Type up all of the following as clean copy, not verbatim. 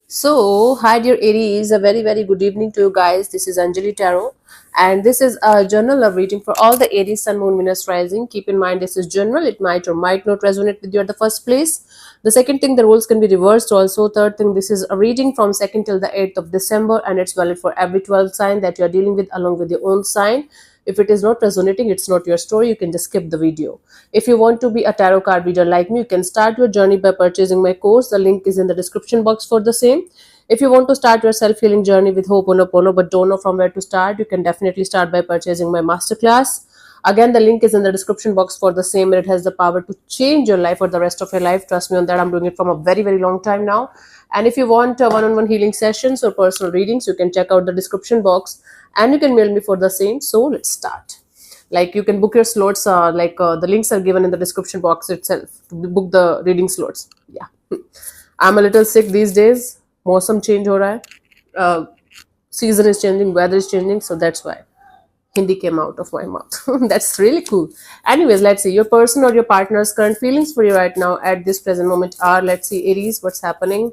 So, hi dear Aries, a very good evening to you guys. This is Anjali Tarot, and this is a journal of reading for all the Aries Sun Moon Venus Rising. Keep in mind, this is general; it might or might not resonate with you at the first place. The second thing, the roles can be reversed. Also, third thing, this is a reading from 2nd till the 8th of December, and it's valid for every 12 sign that you are dealing with, along with your own sign. If it is not resonating, it's not your story. You can just skip the video. If you want to be a tarot card reader like me, you can start your journey by purchasing my course. The link is in the description box for the same. If you want to start your self-healing journey with Ho'oponopono but don't know from where to start, you can definitely start by purchasing my masterclass. Again, the link is in the description box for the same, and it has the power to change your life for the rest of your life. Trust me on that. I'm doing it from a very long time now. And if you want one-on-one healing sessions or personal readings, you can check out the description box and you can mail me for the same. So let's start. Like, you can book your slots, the links are given in the description box itself to book the reading slots. Yeah. I'm a little sick these days. मौसम change हो रहा है. Season is changing, weather is changing, so that's why Hindi came out of my mouth. That's really cool. Anyways, let's see. Your person or your partner's current feelings for you right now at this present moment are, let's see, Aries, what's happening?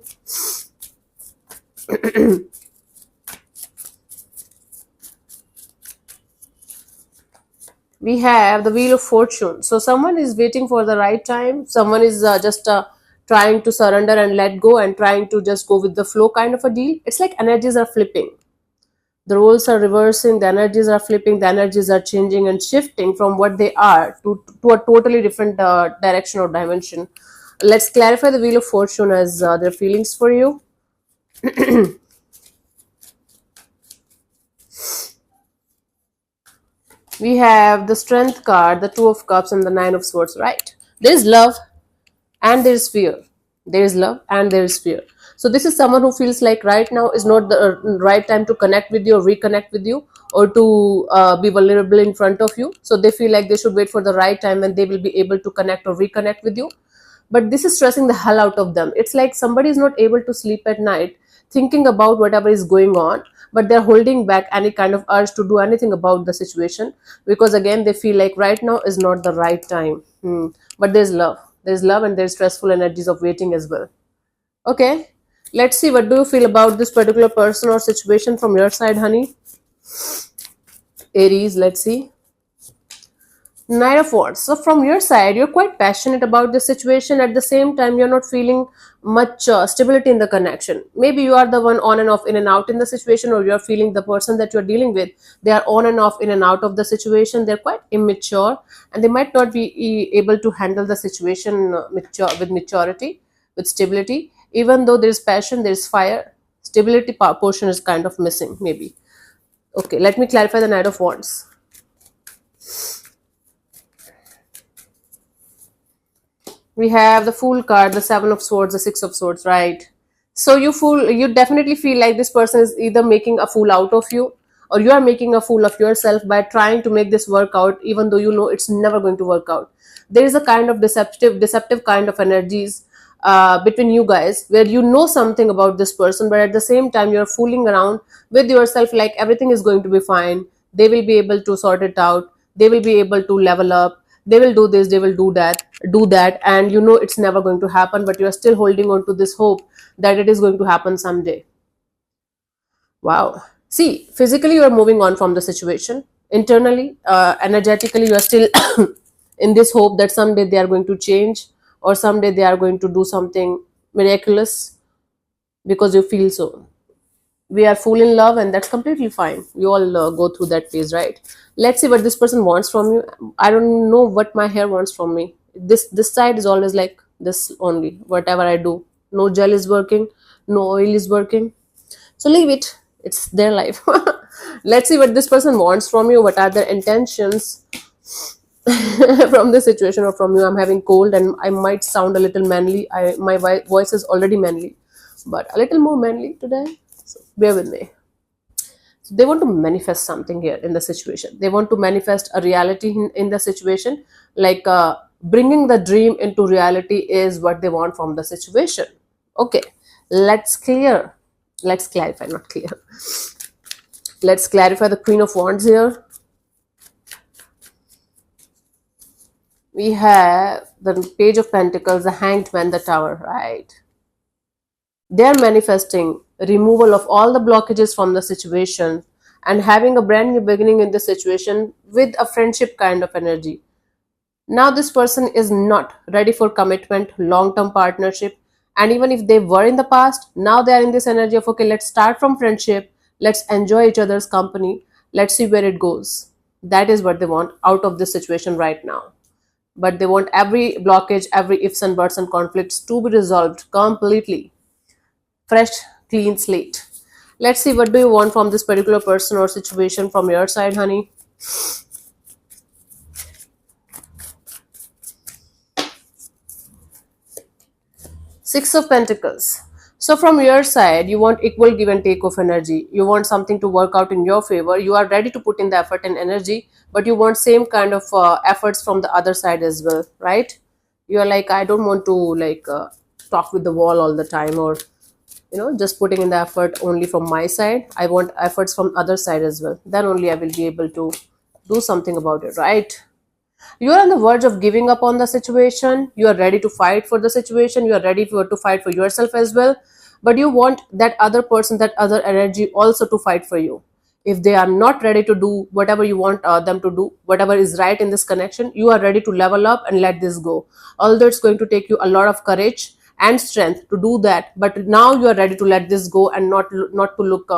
We have the Wheel of Fortune. So someone is waiting for the right time. Someone is just trying to surrender and let go and trying to just go with the flow kind of a deal. It's like energies are flipping. The roles are reversing, the energies are flipping, the energies are changing and shifting from what they are to a totally different direction or dimension. Let's clarify the Wheel of Fortune as their feelings for you. We have the Strength card, the Two of Cups, and the Nine of Swords, right? There is love and there is fear. There is love and there is fear. So this is someone who feels like right now is not the right time to connect with you or reconnect with you, or to be vulnerable in front of you. So they feel like they should wait for the right time when they will be able to connect or reconnect with you. But this is stressing the hell out of them. It's like somebody is not able to sleep at night thinking about whatever is going on, but they're holding back any kind of urge to do anything about the situation, because again they feel like right now is not the right time. But there's love and there's stressful energies of waiting as well. Okay, let's see, what do you feel about this particular person or situation from your side, honey? Aries, let's see. Knight of Wands. So from your side, you're quite passionate about the situation. At the same time, you're not feeling much stability in the connection. Maybe you are the one on and off, in and out in the situation, or you're feeling the person that you're dealing with, they are on and off, in and out of the situation. They're quite immature, and they might not be able to handle the situation with maturity, with stability. Even though there's passion, there's fire, stability portion is kind of missing, maybe. Okay, let me clarify the Knight of Wands. We have the Fool card, the Seven of Swords, the Six of Swords, right? So you definitely feel like this person is either making a fool out of you, or you are making a fool of yourself by trying to make this work out, even though you know it's never going to work out. There is a kind of deceptive kind of energies between you guys, where you know something about this person, but at the same time you're fooling around with yourself like everything is going to be fine. They will be able to sort it out. They will be able to level up. They will do this, they will do that, and you know it's never going to happen, but you are still holding on to this hope that it is going to happen someday. Wow. See, physically you are moving on from the situation. Internally, energetically, you are still in this hope that someday they are going to change, or someday they are going to do something miraculous, because you feel so. We are full in love, and that's completely fine. We all go through that phase, right? Let's see what this person wants from you. I don't know what my hair wants from me. This side is always like this only. Whatever I do, no gel is working, no oil is working, so leave it. It's their life. Let's see what this person wants from you. What are their intentions from this situation or from you? I'm having cold and I might sound a little manly. My voice is already manly, but a little more manly today, so bear with me. So they want to manifest something here in the situation. They want to manifest a reality in the situation, like bringing the dream into reality is what they want from the situation. Okay, let's clarify, not clear. Let's clarify the Queen of Wands here. We have the Page of Pentacles, the Hanged Man, the Tower, right? They are manifesting removal of all the blockages from the situation and having a brand new beginning in the situation with a friendship kind of energy. Now, this person is not ready for commitment, long term partnership. And even if they were in the past, now they are in this energy of, okay, let's start from friendship, let's enjoy each other's company, let's see where it goes. That is what they want out of this situation right now. But they want every blockage, every ifs and buts and conflicts to be resolved completely. Fresh, clean slate. Let's see what do you want from this particular person or situation from your side, honey. Six of Pentacles. So from your side, you want equal give and take of energy. You want something to work out in your favor. You are ready to put in the effort and energy, but you want same kind of efforts from the other side as well, right? You are like, I don't want to talk with the wall all the time, or just putting in the effort only from my side. I want efforts from other side as well. Then only I will be able to do something about it, right? You are on the verge of giving up on the situation. You are ready to fight for the situation. You are ready to fight for yourself as well. But you want that other person, that other energy also to fight for you. If they are not ready to do whatever you want them to do, whatever is right in this connection, you are ready to level up and let this go. Although it's going to take you a lot of courage and strength to do that, but now you are ready to let this go and not to look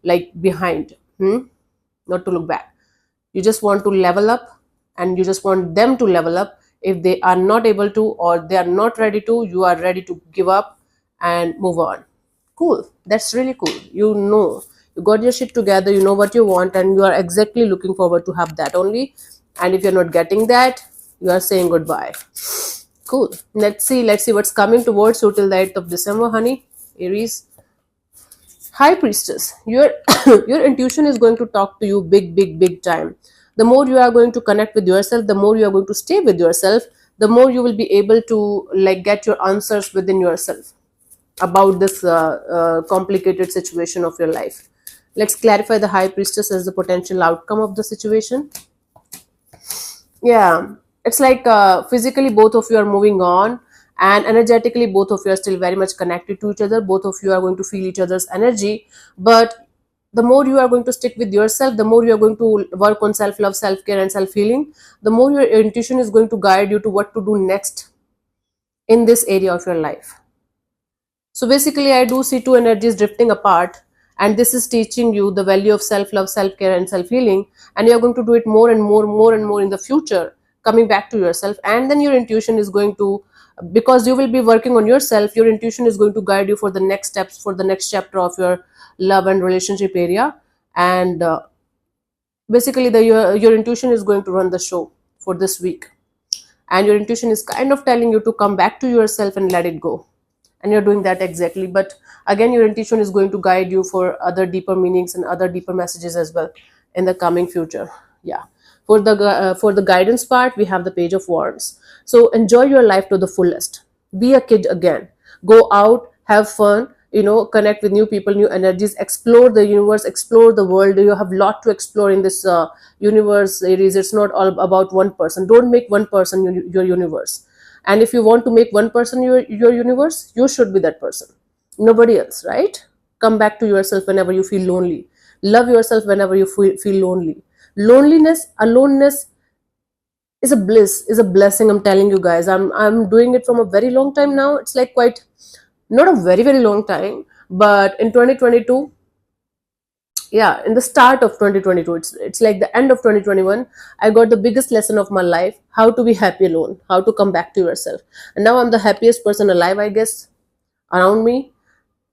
like behind, not to look back. You just want to level up, and you just want them to level up. If they are not able to, or they are not ready to, you are ready to give up and move on. Cool. That's really cool. You got your shit together, you know what you want, and you are exactly looking forward to have that only. And if you're not getting that, you are saying goodbye. Cool. Let's see what's coming towards you till the 8th of December, honey. Aries. High Priestess, your your intuition is going to talk to you big time. The more you are going to connect with yourself, the more you are going to stay with yourself, the more you will be able to get your answers within yourself about this complicated situation of your life. Let's clarify the High Priestess as the potential outcome of the situation. Yeah, it's like physically both of you are moving on, and energetically both of you are still very much connected to each other. Both of you are going to feel each other's energy, but the more you are going to stick with yourself, the more you are going to work on self love, self care, and self healing, the more your intuition is going to guide you to what to do next in this area of your life. So basically, I do see two energies drifting apart, and this is teaching you the value of self love, self care, and self healing. And you're going to do it more and more in the future, coming back to yourself. And then your intuition is going to, because you will be working on yourself, your intuition is going to guide you for the next steps, for the next chapter of your love and relationship area. And basically, your intuition is going to run the show for this week. And your intuition is kind of telling you to come back to yourself and let it go, and you're doing that exactly. But again, your intuition is going to guide you for other deeper meanings and other deeper messages as well in the coming future. Yeah, for the guidance part, we have the Page of Wands. So enjoy your life to the fullest. Be a kid again. Go out, have fun, connect with new people, new energies, explore the universe, explore the world. You have a lot to explore in this universe, Aries. It's not all about one person. Don't make one person your universe. And if you want to make one person your universe, you should be that person, nobody else, right? Come back to yourself whenever you feel lonely. Love yourself whenever you feel lonely. Loneliness, aloneness is a bliss, is a blessing. I'm telling you guys, I'm doing it from a very long time now. It's like quite not a very long time, but in 2022, yeah, in the start of 2022, it's like the end of 2021, I got the biggest lesson of my life: how to be happy alone, how to come back to yourself. And now I'm the happiest person alive, I guess, around me,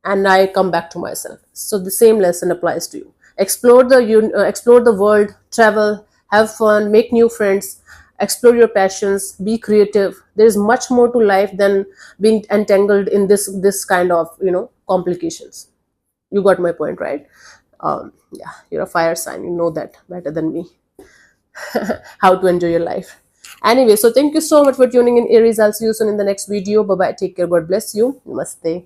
and I come back to myself. So the same lesson applies to you. Explore the world, travel, have fun, make new friends, explore your passions, be creative. There is much more to life than being entangled in this kind of complications. You got my point, right? Yeah, you're a fire sign, you know that better than me. How to enjoy your life. Anyway, so thank you so much for tuning in, Aries. I'll see you soon in the next video. Bye bye, take care, God bless you, namaste.